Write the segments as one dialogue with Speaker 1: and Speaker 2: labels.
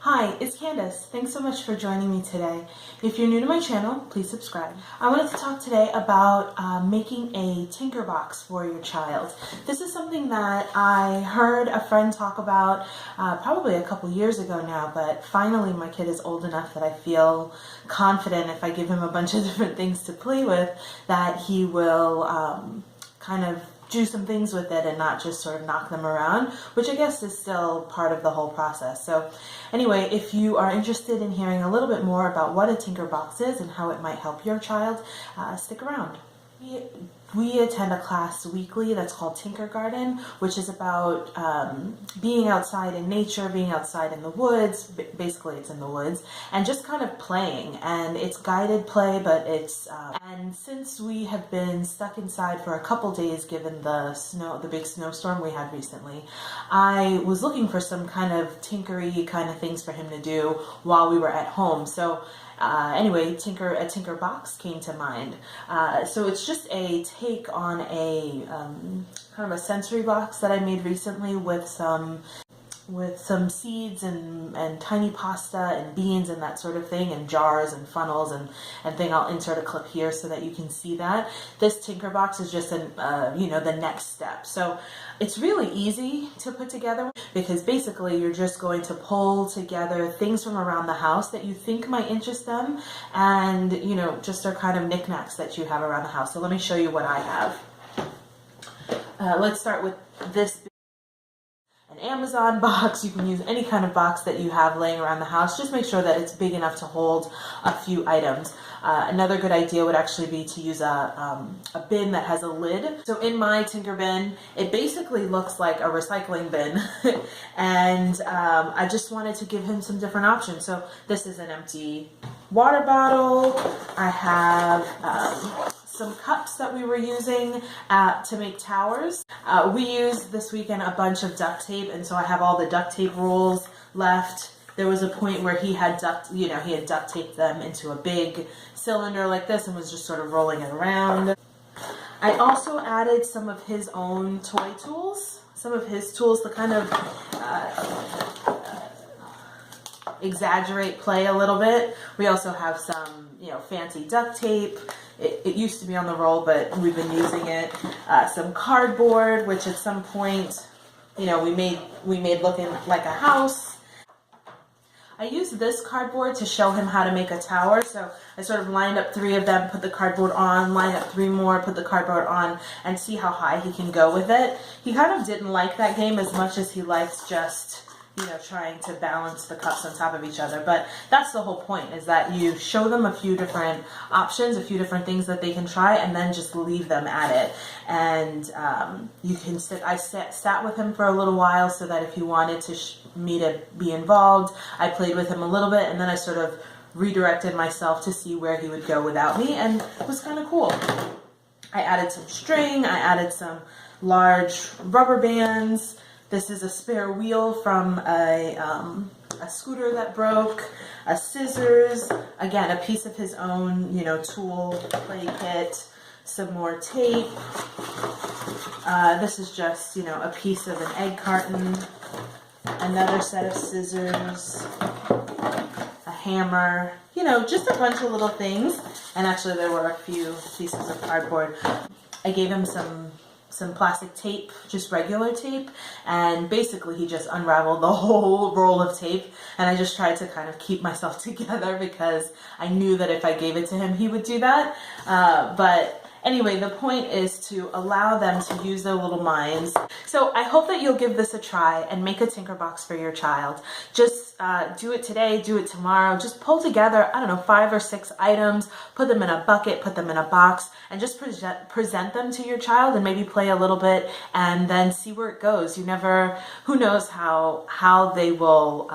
Speaker 1: Hi, it's Candace. Thanks so much for joining me today. If you're new to my channel, please subscribe. I wanted to talk today about making a Tinkerbox for your child. This is something that I heard a friend talk about probably a couple years ago now, but finally my kid is old enough that I feel confident if I give him a bunch of different things to play with that he will kind of do some things with it and not just sort of knock them around, which I guess is still part of the whole process. So anyway, if you are interested in hearing a little bit more about what a Tinkerbox is and how it might help your child, stick around. We attend a class weekly that's called Tinkergarten, which is about being outside in nature, being outside in the woods. Basically, it's in the woods, and just kind of playing. And it's guided play, but it's and since we have been stuck inside for a couple days, given the big snowstorm we had recently, I was looking for some kind of tinkery kind of things for him to do while we were at home. So. Anyway, a Tinkerbox came to mind. So it's just a take on a kind of a sensory box that I made recently with some seeds and tiny pasta and beans and that sort of thing, and jars and funnels and thing. I'll insert a clip here so that you can see that. This Tinkerbox is just the next step. So it's really easy to put together because basically you're just going to pull together things from around the house that you think might interest them, and just are kind of knickknacks that you have around the house. So let me show you what I have. Let's start with this. An Amazon box. You can use any kind of box that you have laying around the house. Just make sure that it's big enough to hold a few items. Another good idea would actually be to use a bin that has a lid. So in my Tinker bin, it basically looks like a recycling bin. And I just wanted to give him some different options. So this is an empty water bottle. I have some cups that we were using to make towers. We used this weekend a bunch of duct tape, and so I have all the duct tape rolls left. There was a point where he had duct taped them into a big cylinder like this and was just sort of rolling it around. I also added some of his own toy tools, to kind of exaggerate play a little bit. We also have some, fancy duct tape. It used to be on the roll, but we've been using it. Some cardboard, which at some point, we made looking like a house. I used this cardboard to show him how to make a tower. So I sort of lined up 3 of them, put the cardboard on, line up 3 more, put the cardboard on, and see how high he can go with it. He kind of didn't like that game as much as he liked just trying to balance the cups on top of each other. But that's the whole point, is that you show them a few different options, a few different things that they can try, and then just leave them at it. And I sat with him for a little while so that if he wanted me to be involved, I played with him a little bit, and then I sort of redirected myself to see where he would go without me, and it was kind of cool. I added some string, I added some large rubber bands. This is a spare wheel from a scooter that broke, scissors, again, a piece of his own, tool play kit, some more tape. This is just, a piece of an egg carton, another set of scissors, a hammer, just a bunch of little things. And actually there were a few pieces of cardboard. I gave him some plastic tape, just regular tape, and basically he just unraveled the whole roll of tape, and I just tried to kind of keep myself together because I knew that if I gave it to him he would do that. But anyway, the point is to allow them to use their little minds. So I hope that you'll give this a try and make a Tinkerbox for your child. Just do it today, do it tomorrow. Just pull together, 5 or 6 items, put them in a bucket, put them in a box, and just present them to your child and maybe play a little bit and then see where it goes. Who knows how they will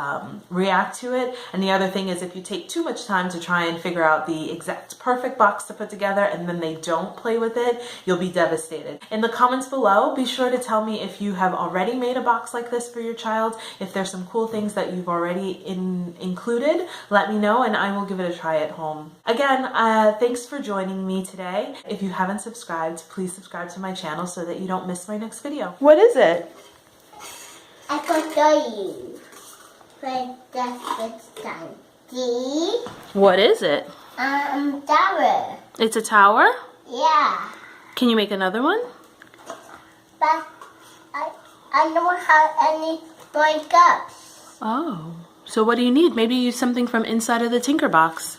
Speaker 1: react to it. And the other thing is, if you take too much time to try and figure out the exact perfect box to put together and then they don't play with it, you'll be devastated. In the comments below, be sure to tell me if you have already made a box like this for your child. If there's some cool things that you've already included, let me know and I will give it a try at home. Again, thanks for joining me today. If you haven't subscribed, please subscribe to my channel so that you don't miss my next video. What is it?
Speaker 2: I can show you. play this time. See?
Speaker 1: What is it?
Speaker 2: Tower.
Speaker 1: It's a tower?
Speaker 2: Yeah.
Speaker 1: Can you make another one?
Speaker 2: But I don't have any breakups.
Speaker 1: Oh. So what do you need? Maybe use something from inside of the Tinkerbox.